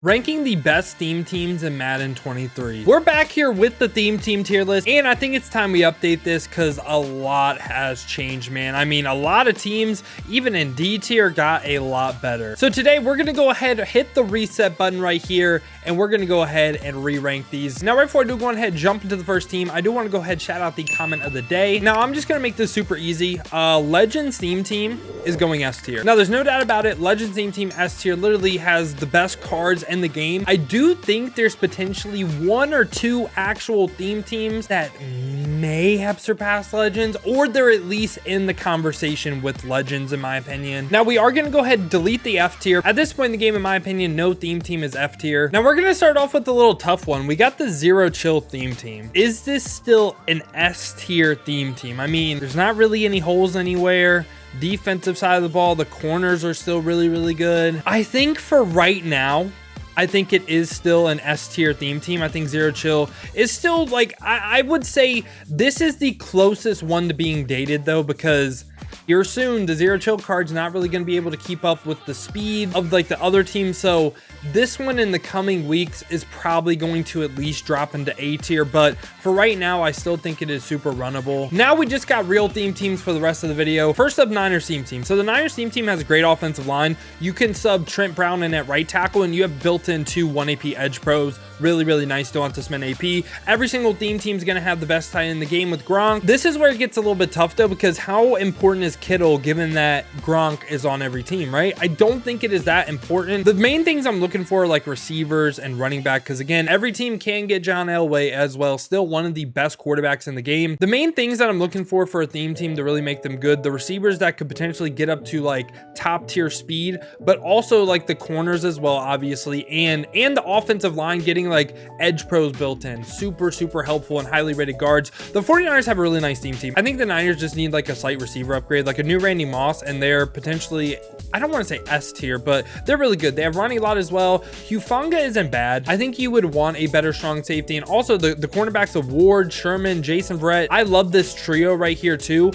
Ranking the best theme teams in Madden 23. We're back here with the theme team tier list, and I think it's time we update this because a lot has changed, man. I mean, a lot of teams, even in D tier, got a lot better. So today we're gonna go ahead, hit the reset button right here, and we're gonna go ahead and re-rank these. Now, right before I do go ahead, jump into the first team, I do want to go ahead, shout out the comment of the day. Now, I'm just gonna make this super easy. Legends theme team is going S tier. Now, there's no doubt about it. Legends theme team S tier literally has the best cards in the game. I do think there's potentially one or two actual theme teams that may have surpassed Legends, or they're at least in the conversation with Legends, in my opinion. Now, we are going to go ahead and delete the F tier. At this point in the game, in my opinion, no theme team is F tier. Now, we're going to start off with a little tough one. We got the Zero Chill theme team. Is this still an S tier theme team? I mean, there's not really any holes anywhere. Defensive side of the ball, the corners are still really good. I think for right now, I think it is still an S tier theme team. I think Zero Chill is still like, I would say this is the closest one to being dated though, because here soon the Zero Chill card's not really going to be able to keep up with the speed of like the other teams. So this one in the coming weeks is probably going to at least drop into A tier, but for right now, I still think it is super runnable. Now we just got real theme teams for the rest of the video. First up, Niners theme team. So the Niners theme team has a great offensive line. You can sub Trent Brown in at right tackle, and you have built-in 2 1 AP edge pros. Really nice. Don't have to spend AP. Every single theme team is going to have the best tight end in the game with Gronk. This is where it gets a little bit tough though, because how important is Kittle given that Gronk is on every team, right? I don't think it is that important. The main things I'm looking for are like receivers and running back, because again, every team can get John Elway as well. Still one of the best quarterbacks in the game. The main things that I'm looking for a theme team to really make them good, the receivers that could potentially get up to like top tier speed, but also like the corners as well, obviously, and the offensive line getting like edge pros built in. Super helpful and highly rated guards. The 49ers have a really nice theme team. I think the Niners just need like a slight receiver upgrade, like a new Randy Moss, and they're potentially, I don't want to say S tier, but they're really good. They have Ronnie Lott as well. Hufanga isn't bad. I think you would want a better strong safety, and also the cornerbacks of Ward, Sherman, Jason Verrett. I love this trio right here too.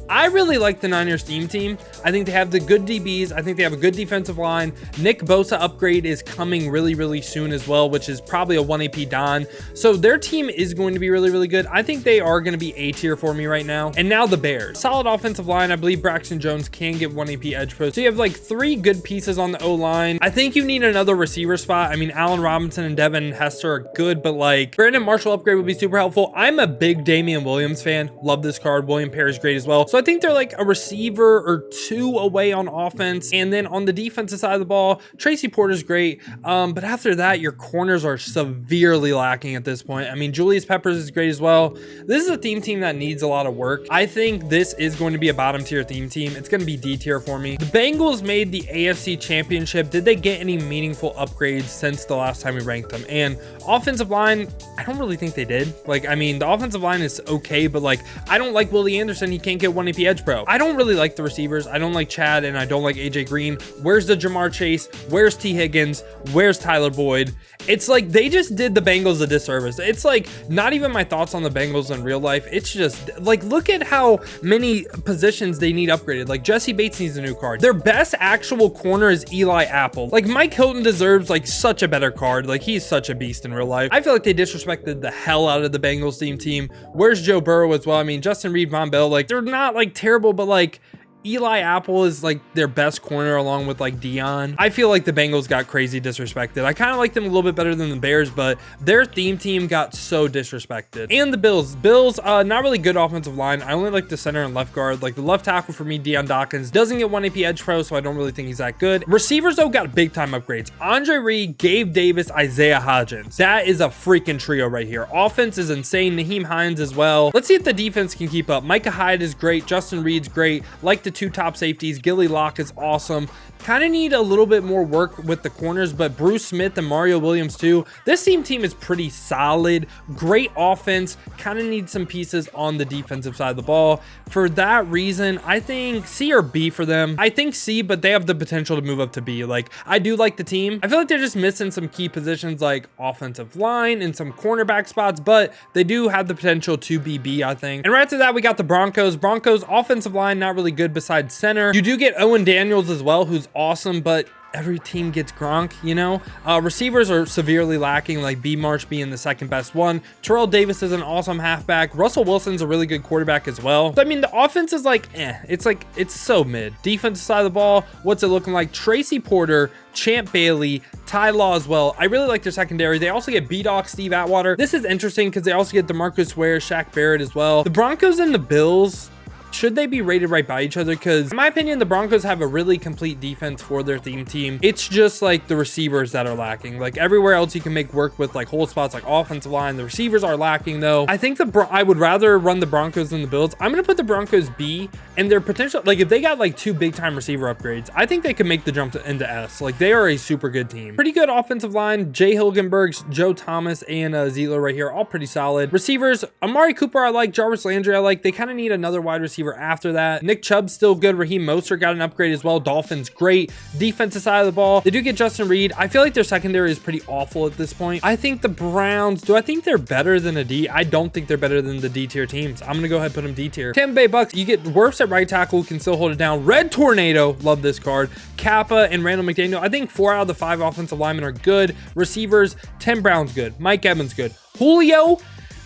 I really like the Niners theme team. I think they have the good DBs. I think they have a good defensive line. Nick Bosa upgrade is coming really soon as well, which is probably a 1 AP Don. So their team is going to be really good. I think they are going to be A tier for me right now. And now the Bears. Solid offensive line. I believe Braxton Jones can get 1 AP edge pro. So you have like 3 good pieces on the O-line. I think you need another receiver spot. I mean, Allen Robinson and Devin Hester are good, but like Brandon Marshall upgrade would be super helpful. I'm a big Damian Williams fan. Love this card. William Perry is great as well. So I think they're like a receiver or 2 away on offense. And then on the defensive side of the ball, Tracy Porter's great. But after that, your corners are severely lacking at this point. I mean, Julius Peppers is great as well. This is a theme team that needs a lot of work. I think this is going to be a bottom tier theme team. It's going to be D tier for me. The Bengals made the AFC Championship. Did they get any meaningful upgrades since the last time we ranked them? And offensive line, I don't really think they did. Like, I mean, the offensive line is okay, but like, I don't like Willie Anderson. He can't get 1 AP edge pro. I don't really like the receivers. I don't like Chad, and I don't like AJ Green. Where's the Jamar Chase? Where's T Higgins? Where's Tyler Boyd? It's like they just did the Bengals a disservice. It's like not even my thoughts on the Bengals in real life. It's just like, look at how many positions they need upgraded. Like Jesse Bates needs a new card. Their best actual corner is Eli Apple. Like Mike Hilton deserves like such a better card. Like he's such a beast in real life. I feel like they disrespected the hell out of the Bengals team. Where's Joe Burrow as well? I mean, Justin Reed, Von Bell, like they're not like terrible, but like Eli Apple is like their best corner along with like Dion. I feel like the Bengals got crazy disrespected. I kind of like them a little bit better than the Bears, but their theme team got so disrespected. And the Bills, not really good offensive line. I only like the center and left guard. Like the left tackle for me, Deion Dawkins, doesn't get 1 AP edge pro, so I don't really think he's that good. Receivers though got big time upgrades. Andre Reed, Gabe Davis, Isaiah Hodgins. That is a freaking trio right here. Offense is insane. Naheem Hines as well. Let's see if the defense can keep up. Micah Hyde is great. Justin Reed's great. Like the 2 top safeties. Gilly Locke is awesome. Kind of need a little bit more work with the corners, but Bruce Smith and Mario Williams too. This team is pretty solid. Great offense. Kind of need some pieces on the defensive side of the ball. For that reason, I think C or B for them. I think C, but they have the potential to move up to B. Like, I do like the team. I feel like they're just missing some key positions like offensive line and some cornerback spots, but they do have the potential to be B, I think. And right after that, we got the Broncos. Broncos offensive line, not really good besides center. You do get Owen Daniels as well, who's awesome, but every team gets Gronk, you know? Receivers are severely lacking, like B Marsh being the second best one. Terrell Davis is an awesome halfback. Russell Wilson's a really good quarterback as well. So, I mean, the offense is like, it's so mid. Defensive side of the ball, what's it looking like? Tracy Porter, Champ Bailey, Ty Law as well. I really like their secondary. They also get B-Doc, Steve Atwater. This is interesting because they also get DeMarcus Ware, Shaq Barrett as well. The Broncos and the Bills, should they be rated right by each other? Because in my opinion, the Broncos have a really complete defense for their theme team. It's just like the receivers that are lacking. Like everywhere else you can make work with like whole spots like offensive line. The receivers are lacking though. I think I would rather run the Broncos than the Bills. I'm going to put the Broncos B, and their potential, like if they got like 2 big time receiver upgrades, I think they could make the jump into S. Like they are a super good team. Pretty good offensive line. Jay Hilgenbergs, Joe Thomas, and Zelo right here. All pretty solid. Receivers, Amari Cooper I like. Jarvis Landry I like. They kind of need another wide receiver after that. Nick Chubb's still good. Raheem Mostert got an upgrade as well. Dolphins great. Defensive side of the ball, they do get Justin Reed. I feel like their secondary is pretty awful at this point. I think the Browns, do I think they're better than a D? I don't think they're better than the D tier teams. I'm gonna go ahead and put them D tier. Tampa Bay Bucks, you get Wirfs at right tackle who can still hold it down. Red Tornado, love this card. Kappa and Randall McDaniel, I think 4 out of the 5 offensive linemen are good. Receivers, Tim Brown's good. Mike Evans good. Julio,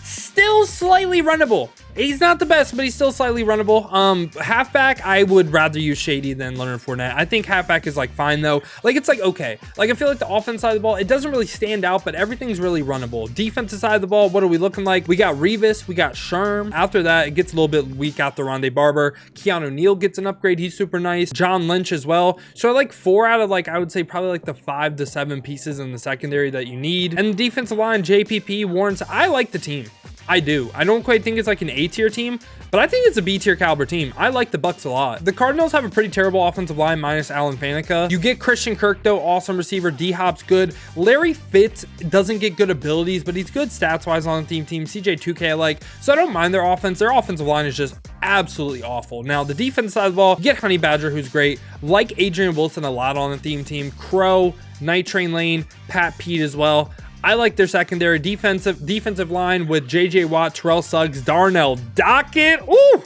still slightly runnable. He's not the best, but he's still slightly runnable. Halfback, I would rather use Shady than Leonard Fournette. I think halfback is like fine though. Like it's like okay. Like I feel like the offense side of the ball, it doesn't really stand out, but everything's really runnable. Defensive side of the ball, what are we looking like? We got Revis, we got Sherm. After that, it gets a little bit weak out the Rondé Barber. Keanu Neal gets an upgrade. He's super nice. John Lynch as well. So I like 4 out of like, I would say probably like the 5 to 7 pieces in the secondary that you need. And the defensive line, JPP, Warren, I like the team. I do. I don't quite think it's like an A tier team, but I think it's a B tier caliber team. I like the Bucks a lot. The Cardinals have a pretty terrible offensive line minus Alan Faneca. You get Christian Kirk though, awesome receiver. D-Hop's good. Larry Fitz doesn't get good abilities, but he's good stats wise on the team. CJ 2K I like, so I don't mind their offense. Their offensive line is just absolutely awful. Now the defense side of the ball, you get Honey Badger who's great. Like Adrian Wilson a lot on the team. Crow, Night Train Lane, Pat Pete as well. I like their secondary. Defensive line with JJ Watt, Terrell Suggs, Darnell Dockett. Ooh,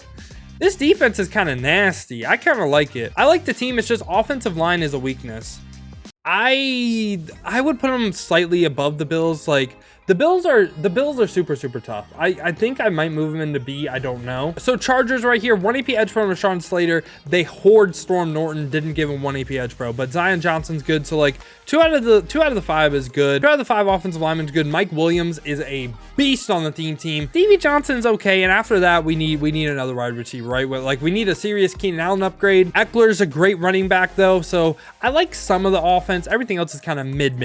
this defense is kind of nasty. I kind of like it. I like the team. It's just offensive line is a weakness. I would put them slightly above the Bills. Like the Bills are super tough. I think I might move them into B. I don't know. So Chargers right here, 1 AP edge pro Rashawn Slater. They hoard Storm Norton, didn't give him 1 AP edge pro, but Zion Johnson's good. So like 2 out of the 5 is good. 2 out of the 5 offensive linemen's good. Mike Williams is a beast on the team. Stevie Johnson's okay, and after that we need another wide receiver, right? Like we need a serious Keenan Allen upgrade. Eckler's a great running back though, so I like some of the offense. Everything else is kind of mid.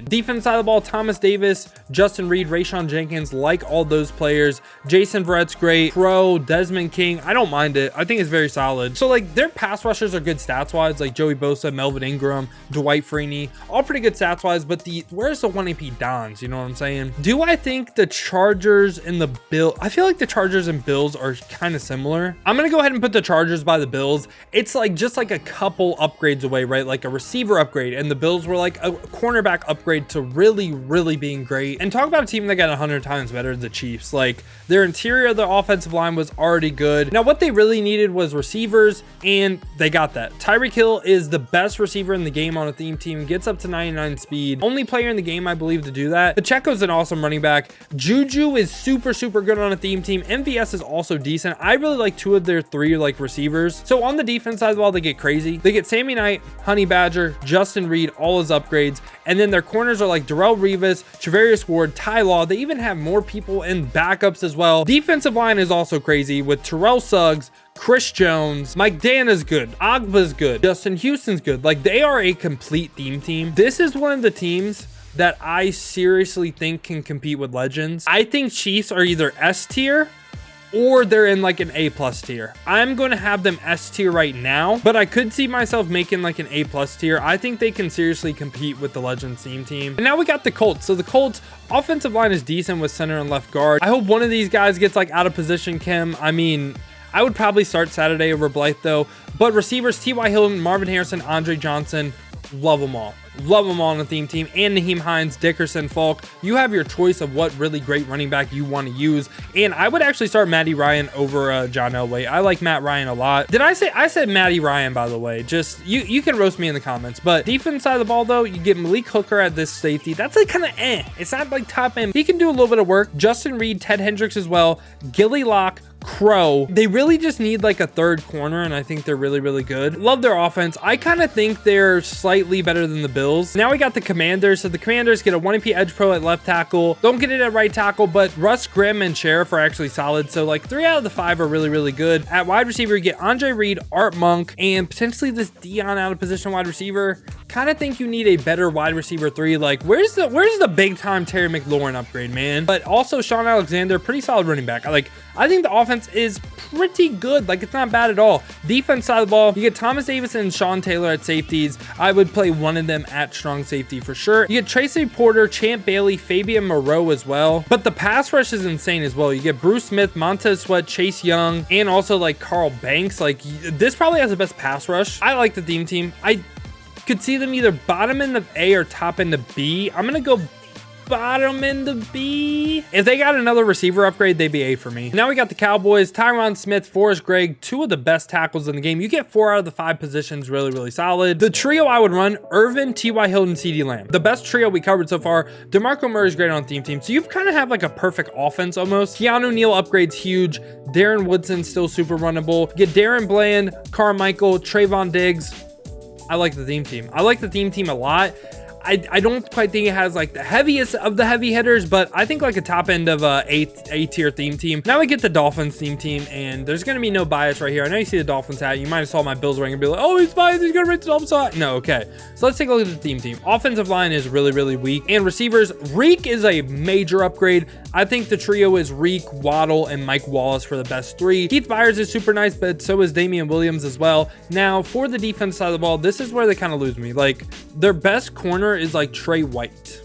Defense side of the ball, Thomas Davis, Justin Reed, Rayshawn Jenkins, like all those players. Jason Verrett's great. Pro, Desmond King, I don't mind it. I think it's very solid. So like their pass rushers are good stats wise, like Joey Bosa, Melvin Ingram, Dwight Freeney, all pretty good stats wise, but where's the 1 AP Dons? You know what I'm saying? Do I think the Chargers and the Bills, I feel like the Chargers and Bills are kind of similar. I'm gonna go ahead and put the Chargers by the Bills. It's like just like a couple upgrades away, right? Like a receiver upgrade, and the Bills were like a cornerback upgrade to really being great. And talk about a team that got 100 times better than the Chiefs. Like their interior of the offensive line was already good. Now what they really needed was receivers, and they got that. Tyreek Hill is the best receiver in the game on a theme team, gets up to 99 speed. Only player in the game, I believe, to do that. Pacheco's an awesome running back. Juju is super good on a theme team. MVS is also decent. I really like 2 of their 3 like receivers. So on the defense side of the ball, they get crazy. They get Sammy Knight, Honey Badger, Justin Reed, all his upgrades. And then their corners are like Darrell Revis, Travarius Ward, Ty Law. They even have more people in backups as well. Defensive line is also crazy with Terrell Suggs, Chris Jones, Mike Dana's good, Agba's good, Justin Houston's good. Like they are a complete theme team. This is one of the teams that I seriously think can compete with legends. I think Chiefs are either S tier or they're in like an A+ tier. I'm going to have them S tier right now, but I could see myself making like an A+ tier. I think they can seriously compete with the Legends team. And now we got the Colts. So the Colts offensive line is decent with center and left guard. I hope one of these guys gets like out of position, Kim. I mean, I would probably start Saturday over Blythe though, but receivers, T.Y. Hilton, Marvin Harrison, Andre Johnson, love them all. Love them all on the theme team. And Naheem Hines, Dickerson, Falk. You have your choice of what really great running back you want to use. And I would actually start Matty Ryan over John Elway. I like Matt Ryan a lot. Did I say? I said Matty Ryan, by the way. Just, you can roast me in the comments. But defense side of the ball, though, you get Malik Hooker at this safety. That's like kind of It's not like top end. He can do a little bit of work. Justin Reed, Ted Hendricks as well. Gilly Locke, Crow. They really just need like a third corner, and I think they're really, really good. Love their offense. I kind of think they're slightly better than the Bills. Now we got the Commanders. So the Commanders get a 1 AP edge pro at left tackle. Don't get it at right tackle, but Russ, Grimm, and Sheriff are actually solid. So like 3 out of the 5 are really, really good. At wide receiver, you get Andre Reed, Art Monk, and potentially this Dion out of position wide receiver. Kind of think you need a better wide receiver 3. Like where's the big time Terry McLaurin upgrade, man? But also Sean Alexander, pretty solid running back. I think the offense is pretty good. Like it's not bad at all. Defense side of the ball, you get Thomas Davis and Sean Taylor at safeties. I would play one of them at strong safety for sure. You get Tracy Porter, Champ Bailey, Fabian Moreau as well. But the pass rush is insane as well. You get Bruce Smith, Montez Sweat, Chase Young, and also like Carl Banks. Like this probably has the best pass rush. I like the theme team. I could see them either bottom end of A or top end of B. I'm gonna go bottom end of B. If they got another receiver upgrade, they'd be A for me. Now we got the Cowboys, Tyron Smith, Forrest Gregg, 2 of the best tackles in the game. You get 4 out of the 5 positions really, really solid. The trio I would run, Irvin, T.Y. Hilton, CeeDee Lamb. The best trio we covered so far. DeMarco Murray's great on theme team. So you kind of have like a perfect offense almost. Keanu Neal upgrade's huge. Darren Woodson still super runnable. Get Darren Bland, Carmichael, Trayvon Diggs. I like the theme team. I like the theme team a lot. I don't quite think it has like the heaviest of the heavy hitters, but I think like a top end of a tier theme team. Now we get the Dolphins theme team, and there's going to be no bias right here. I know you see the Dolphins hat. You might have saw my Bills ring and be like, oh, he's biased. He's going to rate the Dolphins hat. No, okay. So let's take a look at the theme team. Offensive line is really, really weak. And receivers, Reek is a major upgrade. I think the trio is Reek, Waddle, and Mike Wallace for the best 3. Keith Byars is super nice, but so is Damian Williams as well. Now, for the defense side of the ball, this is where they kind of lose me. Like, their best corner is like Trey White.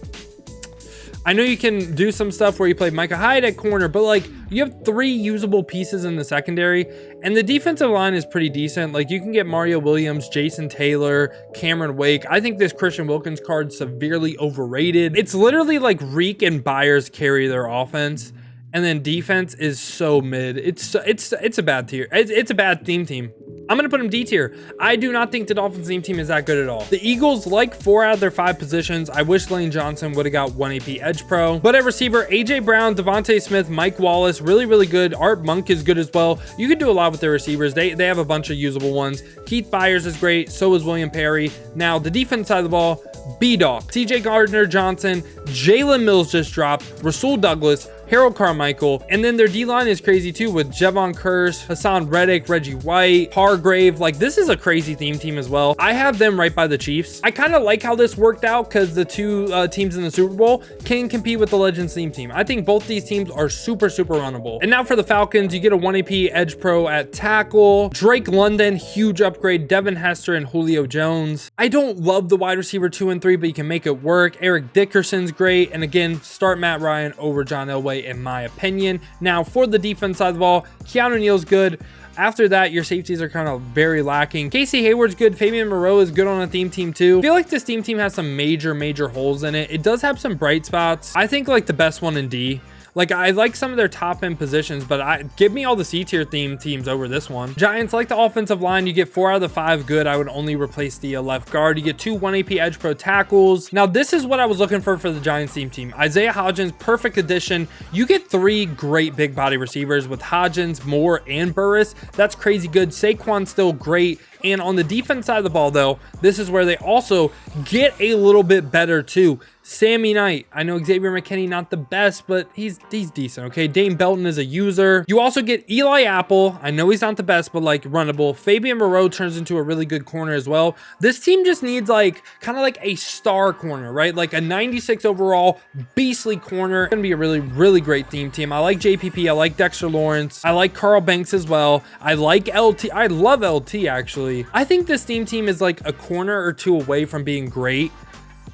I know you can do some stuff where you play Micah Hyde at corner, but like you have 3 usable pieces in the secondary, and the defensive line is pretty decent. Like you can get Mario Williams, Jason Taylor, Cameron Wake. I think this Christian Wilkins card is severely overrated. It's literally like Reek and Byers carry their offense, and then defense is so mid. It's a bad tier. It's a bad theme team. I'm going to put them D tier. I do not think the Dolphins theme team is that good at all. The Eagles like 4 out of their 5 positions. I wish Lane Johnson would have got 1 AP Edge Pro. But at receiver, AJ Brown, Devontae Smith, Mike Wallace, really, really good. Art Monk is good as well. You can do a lot with their receivers. They have a bunch of usable ones. Keith Byars is great. So is William Perry. Now, the defense side of the ball, B-Dog, TJ Gardner-Johnson, Jalen Mills just dropped, Rasul Douglas, Harold Carmichael, and then their D-line is crazy too with Javon Curse, Hassan Reddick, Reggie White, Hargrave. Like this is a crazy theme team as well. I have them right by the Chiefs. I kind of like how this worked out because the 2 teams in the Super Bowl can compete with the Legends theme team. I think both these teams are super, super runnable. And now for the Falcons, you get a 1 AP Edge Pro at tackle. Drake London, huge upgrade. Devin Hester and Julio Jones. I don't love the wide receiver 2 and 3, but you can make it work. Eric Dickerson's great. And again, start Matt Ryan over John Elway in my opinion. Now for the defense side of the ball, Keanu Neal's good. After that, your safeties are kind of very lacking. Casey Hayward's good. Fabian Moreau is good on a theme team too. I feel like this theme team has some major holes in it. It does have some bright spots. I think like the best one in D. Like I like some of their top end positions, but give me all the C tier theme teams over this one. Giants like the offensive line. You get 4 out of the 5 good. I would only replace the left guard. You get 2 1 AP Edge Pro tackles. Now this is what I was looking for the Giants team. Isaiah Hodgins, perfect addition. You get 3 great big body receivers with Hodgins, Moore, and Burris. That's crazy good. Saquon's still great. And on the defense side of the ball, though, this is where they also get a little bit better, too. Sammy Knight. I know Xavier McKinney, not the best, but he's decent, okay? Dane Belton is a user. You also get Eli Apple. I know he's not the best, but, like, runnable. Fabian Moreau turns into a really good corner as well. This team just needs, like, kind of like a star corner, right? Like a 96 overall beastly corner. It's going to be a really, really great theme team. I like JPP. I like Dexter Lawrence. I like Carl Banks as well. I like LT. I love LT, actually. I think this theme team is like a corner or 2 away from being great.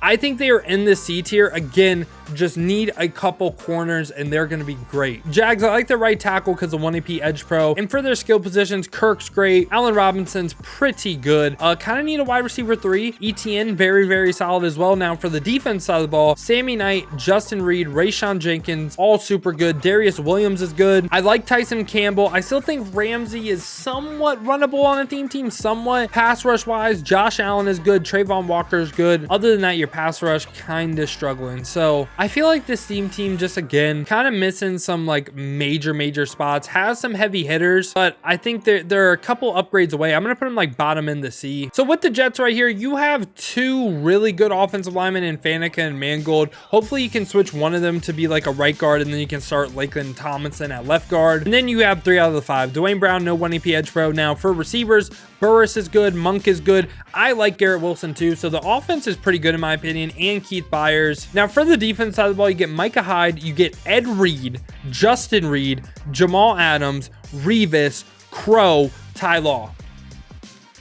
I think they are in the C tier. Again, just need a couple corners and they're going to be great. Jags, I like their right tackle because of 1 AP edge pro. And for their skill positions, Kirk's great. Allen Robinson's pretty good. Kind of need a wide receiver 3. ETN, very, very solid as well. Now for the defense side of the ball, Sammy Knight, Justin Reed, Rayshawn Jenkins, all super good. Darius Williams is good. I like Tyson Campbell. I still think Ramsey is somewhat runnable on a team, somewhat. Pass rush wise, Josh Allen is good. Trayvon Walker is good. Other than that, your pass rush kind of struggling. So I feel like this team just again kind of missing some like major spots. Has some heavy hitters, but I think they're a couple upgrades away. I'm gonna put them like bottom in the C. So with the Jets right here, you have 2 really good offensive linemen in Faneca and Mangold. Hopefully you can switch one of them to be like a right guard, and then you can start Lakeland Tomlinson at left guard. And then you have 3 out of the 5. Dwayne Brown, no 1 AP edge pro. Now for receivers, Burris is good, Monk is good. I like Garrett Wilson too. So the offense is pretty good in my opinion, and Keith Byers. Now for the defense side of the ball, you get Micah Hyde, you get Ed Reed, Justin Reed, Jamal Adams, Revis, Crow, Ty Law.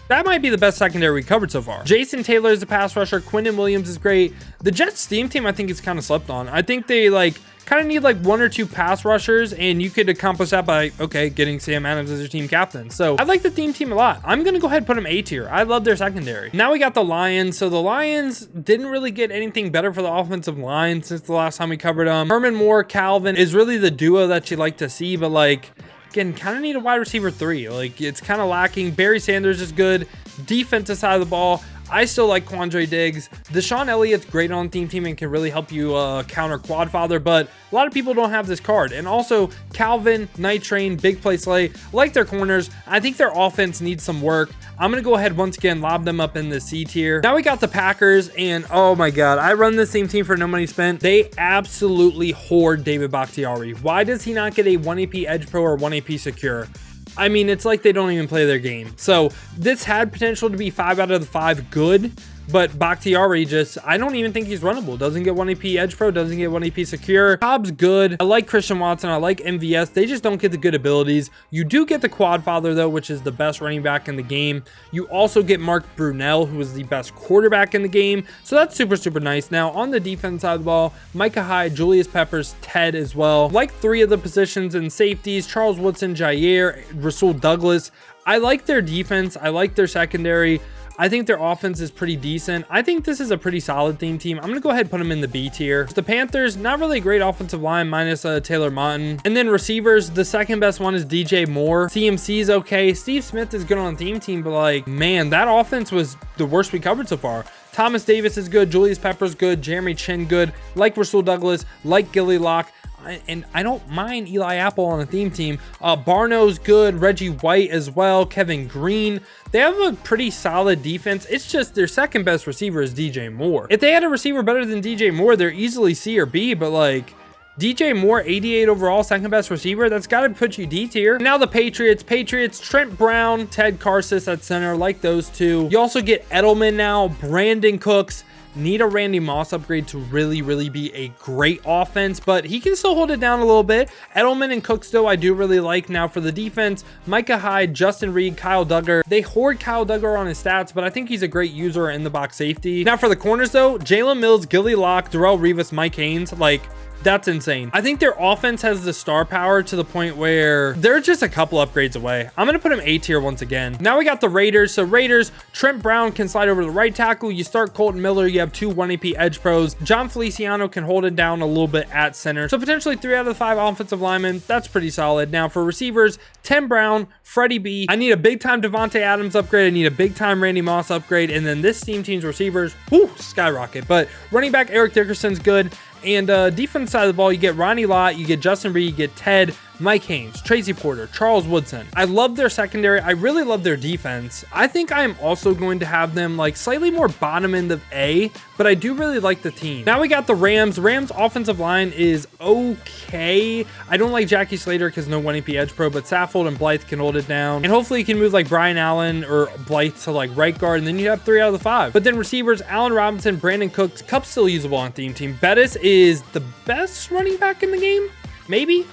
That might be the best secondary we covered so far. Jason Taylor is a pass rusher. Quinton Williams is great. The Jets team I think is kind of slept on. I think they like kind of need like 1 or 2 pass rushers, and you could accomplish that by, okay, getting Sam Adams as your team captain. So I like the team a lot. I'm going to go ahead and put them A tier. I love their secondary. Now we got the Lions. So the Lions didn't really get anything better for the offensive line since the last time we covered them. Herman Moore, Calvin is really the duo that you like to see, but like, again, kind of need a wide receiver 3. Like, it's kind of lacking. Barry Sanders is good. Defensive side of the ball, I still like Quandre Diggs. Deshaun Elliott's great on team and can really help you counter Quadfather, but a lot of people don't have this card. And also Calvin, Night Train, Big Play Slay, like their corners. I think their offense needs some work. I'm going to go ahead once again, lob them up in the C tier. Now we got the Packers, and oh my God, I run the same team for no money spent. They absolutely hoard David Bakhtiari. Why does he not get a 1 AP Edge Pro or 1 AP Secure? I mean, it's like they don't even play their game. So this had potential to be 5 out of the 5 good, but Bakhtiari just, I don't even think he's runnable. Doesn't get 1 AP Edge Pro, doesn't get 1 AP Secure. Cobb's good. I like Christian Watson. I like MVS. They just don't get the good abilities. You do get the Quadfather though, which is the best running back in the game. You also get Mark Brunell, who is the best quarterback in the game. So that's super nice. Now on the defense side of the ball, Micah Hyde, Julius Peppers, Ted as well. Like 3 of the positions in safeties, Charles Woodson, Jair, Rasul Douglas. I like their defense. I like their secondary. I think their offense is pretty decent. I think this is a pretty solid team. I'm going to go ahead and put them in the B tier. The Panthers, not really a great offensive line minus Taylor Motton. And then receivers, the second best one is DJ Moore. CMC is okay. Steve Smith is good on the team, but like, man, that offense was the worst we covered so far. Thomas Davis is good. Julius Peppers good. Jeremy Chin good. Like Rasul Douglas. Like Gilly Locke. And I don't mind Eli Apple on the team. Barno's good. Reggie White as well. Kevin Green. They have a pretty solid defense. It's just their second best receiver is DJ Moore. If they had a receiver better than DJ Moore, they're easily C or B, but like, DJ Moore, 88 overall, second best receiver. That's got to put you D tier. Now the Patriots, Trent Brown, Ted Karsus at center, like those 2. You also get Edelman now, Brandon Cooks. Need a Randy Moss upgrade to really be a great offense, but he can still hold it down a little bit. Edelman and Cooks though I do really like. Now for the defense, Micah Hyde, Justin Reed, Kyle Duggar. They hoard Kyle Duggar on his stats, but I think he's a great user in the box safety. Now for the corners though, Jalen Mills, Gilly Locke, Darrell Revis, Mike Haynes, like, that's insane. I think their offense has the star power to the point where they're just a couple upgrades away. I'm going to put them A tier once again. Now we got the Raiders. So Raiders, Trent Brown can slide over to the right tackle. You start Colton Miller. You have 2 1 AP Edge Pros. John Feliciano can hold it down a little bit at center. So potentially 3 out of the 5 offensive linemen. That's pretty solid. Now for receivers, Tim Brown, Freddie B. I need a big time Devontae Adams upgrade. I need a big time Randy Moss upgrade. And then this team's receivers, whoo, skyrocket. But running back Eric Dickerson's good. And defense side of the ball, you get Ronnie Lott, you get Justin Reed, you get Ted, Mike Haynes, Tracy Porter, Charles Woodson. I love their secondary. I really love their defense. I think I am also going to have them like slightly more bottom end of A, but I do really like the team. Now we got the Rams. Rams offensive line is okay. I don't like Jackie Slater because no 1 AP Edge Pro, but Saffold and Blythe can hold it down. And hopefully you can move like Brian Allen or Blythe to like right guard, and then you have 3 out of the 5. But then receivers, Allen Robinson, Brandon Cooks, Cup's still usable on team. Bettis is the best running back in the game. Maybe.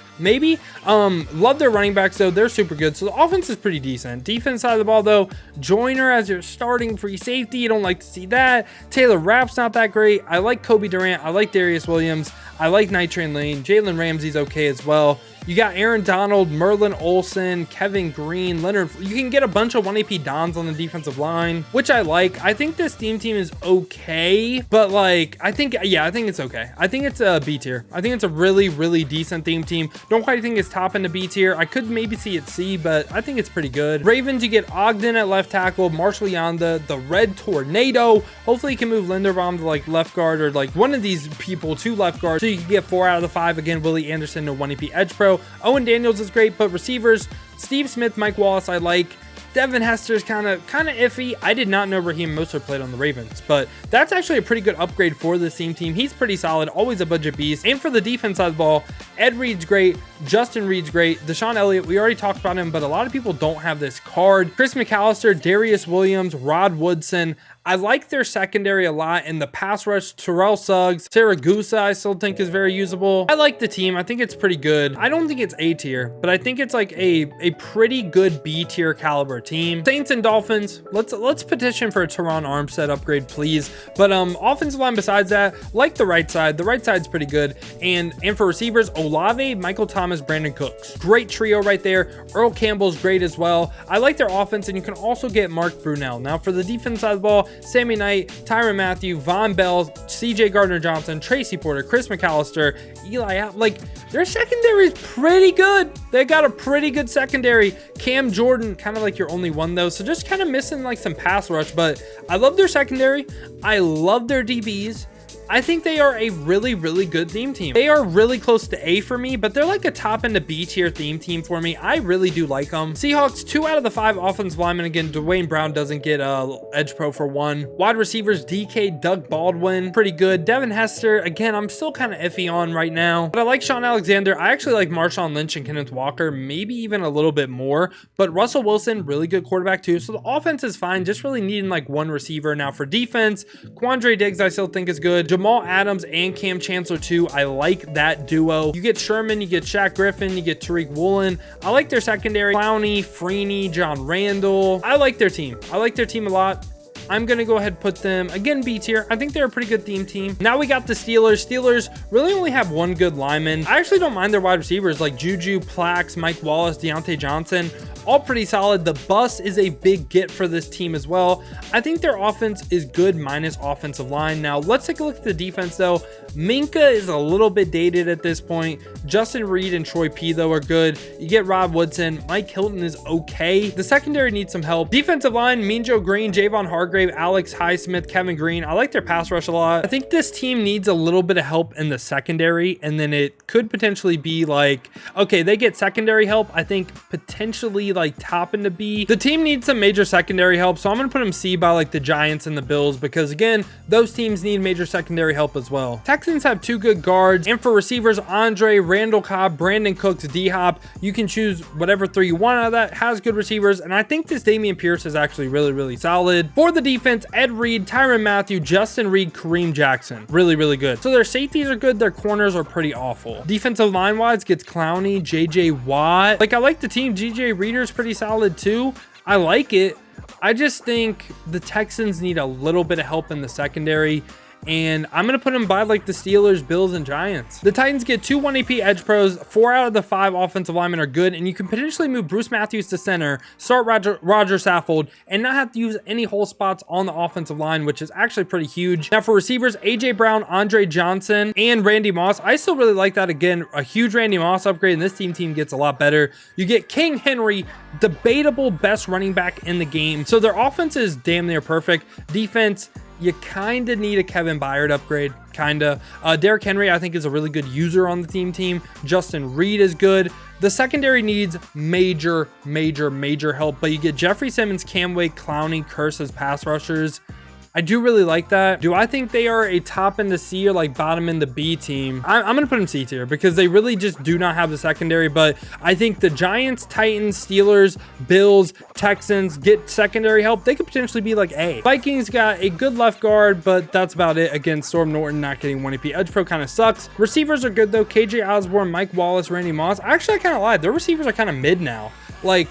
Love their running backs though. They're super good. So the offense is pretty decent. Defense side of the ball though, Joyner as your starting free safety. You don't like to see that. Taylor Rapp's not that great. I like Kobe Durant. I like Darius Williams. I like Night Train Lane. Jalen Ramsey's okay as well. You got Aaron Donald, Merlin Olsen, Kevin Green, Leonard. You can get a bunch of 1 AP Dons on the defensive line, which I like. I think this team is okay, but like, I think it's okay. I think it's a B tier. I think it's a really, really decent team. Don't quite think it's top into B tier. I could maybe see it C, but I think it's pretty good. Ravens, you get Ogden at left tackle, Marshall Yanda, the Red Tornado. Hopefully you can move Linderbaum to like left guard or like one of these people to left guard so you can get 4 out of the 5. Again, Willie Anderson to 1 AP Edge Pro. Owen Daniels is great, but receivers, Steve Smith, Mike Wallace, I like. Devin Hester's kind of iffy. I did not know Raheem Mostert played on the Ravens, but that's actually a pretty good upgrade for this team. He's pretty solid, always a budget beast. And for the defense side of the ball, Ed Reed's great, Justin Reed's great, Deshaun Elliott, we already talked about him, but a lot of people don't have this card. Chris McAllister, Darius Williams, Rod Woodson. I like their secondary a lot in the pass rush. Terrell Suggs, Saragusa, I still think is very usable. I like the team. I think it's pretty good. I don't think it's A tier, but I think it's like a pretty good B tier caliber team. Saints and Dolphins. Let's petition for a Teron Armstead upgrade, please. But offensive line besides that, like the right side. The right side's pretty good. And for receivers, Olave, Michael Thomas, Brandon Cooks. Great trio right there. Earl Campbell's great as well. I like their offense, and you can also get Mark Brunell. Now for the defense side of the ball, Sammy Knight, Tyrann Mathieu, Von Bell, CJ Gardner-Johnson, Tracy Porter, Chris McAllister, Eli Apple. Like, their secondary is pretty good. They got a pretty good secondary. Cam Jordan, kind of like your only one though, so just kind of missing like some pass rush, but I love their secondary. I love their DBs. I think they are a really, really good theme team. They are really close to A for me, but they're like a top end of B tier theme team for me. I really do like them. Seahawks, 2 out of the 5 offensive linemen. Again, Dwayne Brown doesn't get Edge Pro for 1. Wide receivers, DK, Doug Baldwin, pretty good. Devin Hester, again, I'm still kind of iffy on right now, but I like Sean Alexander. I actually like Marshawn Lynch and Kenneth Walker, maybe even a little bit more, but Russell Wilson, really good quarterback too. So the offense is fine, just really needing like one receiver. Now for defense, Quandre Diggs, I still think is good. Jamal Adams and Cam Chancellor too. I like that duo. You get Sherman, you get Shaq Griffin, you get Tariq Woolen. I like their secondary. Clowney, Freeney, John Randall. I like their team. I like their team a lot. I'm going to go ahead and put them, again, B tier. I think they're a pretty good theme team. Now we got the Steelers. Steelers really only have one good lineman. I actually don't mind their wide receivers like Juju, Plax, Mike Wallace, Deontay Johnson. All pretty solid. The bus is a big get for this team as well. I think their offense is good minus offensive line. Now let's take a look at the defense though. Minka is a little bit dated at this point. Justin Reed and Troy P though are good. You get Rod Woodson. Mike Hilton is okay. The secondary needs some help. Defensive line, Mean Joe Green, Javon Hargrave, Alex Highsmith, Kevin Green. I like their pass rush a lot. I think this team needs a little bit of help in the secondary, and then it could potentially be like, okay, they get secondary help. I think potentially like top into B. The team needs some major secondary help, so I'm going to put them C by like the Giants and the Bills, because again, those teams need major secondary help as well. Texans have 2 good guards, and for receivers, Andre, Randall Cobb, Brandon Cooks, D-Hop. You can choose whatever 3 you want out of that. Has good receivers, and I think this Dameon Pierce is actually really, really solid. For the defense, Ed Reed, Tyrann Mathieu, Justin Reed, Kareem Jackson. Really, really good. So their safeties are good. Their corners are pretty awful. Defensive line-wise gets Clowney, JJ Watt. Like, I like the team. GJ Reader's pretty solid too. I like it. I just think the Texans need a little bit of help in the secondary, and I'm going to put them by like the Steelers, Bills, and Giants. The Titans get 2 1 AP Edge Pros. 4 out of the 5 offensive linemen are good, and you can potentially move Bruce Matthews to center, start Roger Saffold, and not have to use any hole spots on the offensive line, which is actually pretty huge. Now for receivers, AJ Brown, Andre Johnson, and Randy Moss. I still really like that. Again, a huge Randy Moss upgrade, and this team gets a lot better. You get King Henry, debatable best running back in the game. So their offense is damn near perfect. Defense, you kind of need a Kevin Byard upgrade, kind of. Derrick Henry, I think, is a really good user on the team. Justin Reed is good. The secondary needs major help, but you get Jeffrey Simmons, Cam Wake, Clowney, Curse as pass rushers. I do really like that. Do I think they are a top in the C or like bottom in the B team? I'm going to put them C tier because they really just do not have the secondary, but I think the Giants, Titans, Steelers, Bills, Texans get secondary help. They could potentially be like A. Vikings got a good left guard, but that's about it. Again, Storm Norton not getting 1 AP Edge Pro kind of sucks. Receivers are good though. KJ Osborne, Mike Wallace, Randy Moss. Actually, I kind of lied. Their receivers are kind of mid now. Like,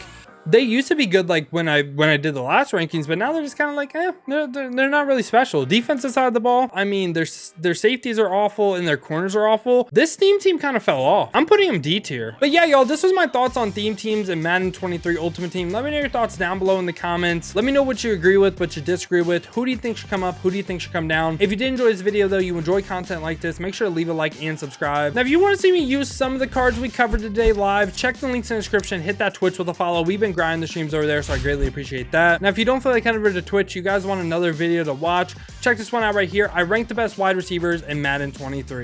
They used to be good like when I did the last rankings, but now they're just kind of like, they're not really special. Defensive side of the ball, I mean, their safeties are awful and their corners are awful. This theme team kind of fell off. I'm putting them D tier. But yeah, y'all, this was my thoughts on theme teams and Madden 23 Ultimate Team. Let me know your thoughts down below in the comments. Let me know what you agree with, what you disagree with. Who do you think should come up? Who do you think should come down? If you did enjoy this video though, you enjoy content like this, make sure to leave a like and subscribe. Now, if you want to see me use some of the cards we covered today live, check the links in the description, hit that Twitch with a follow. We've been grinding the streams over there, so I greatly appreciate that. Now, if you don't feel like heading over to Twitch, you guys want another video to watch, check this one out right here. I ranked the best wide receivers in Madden 23.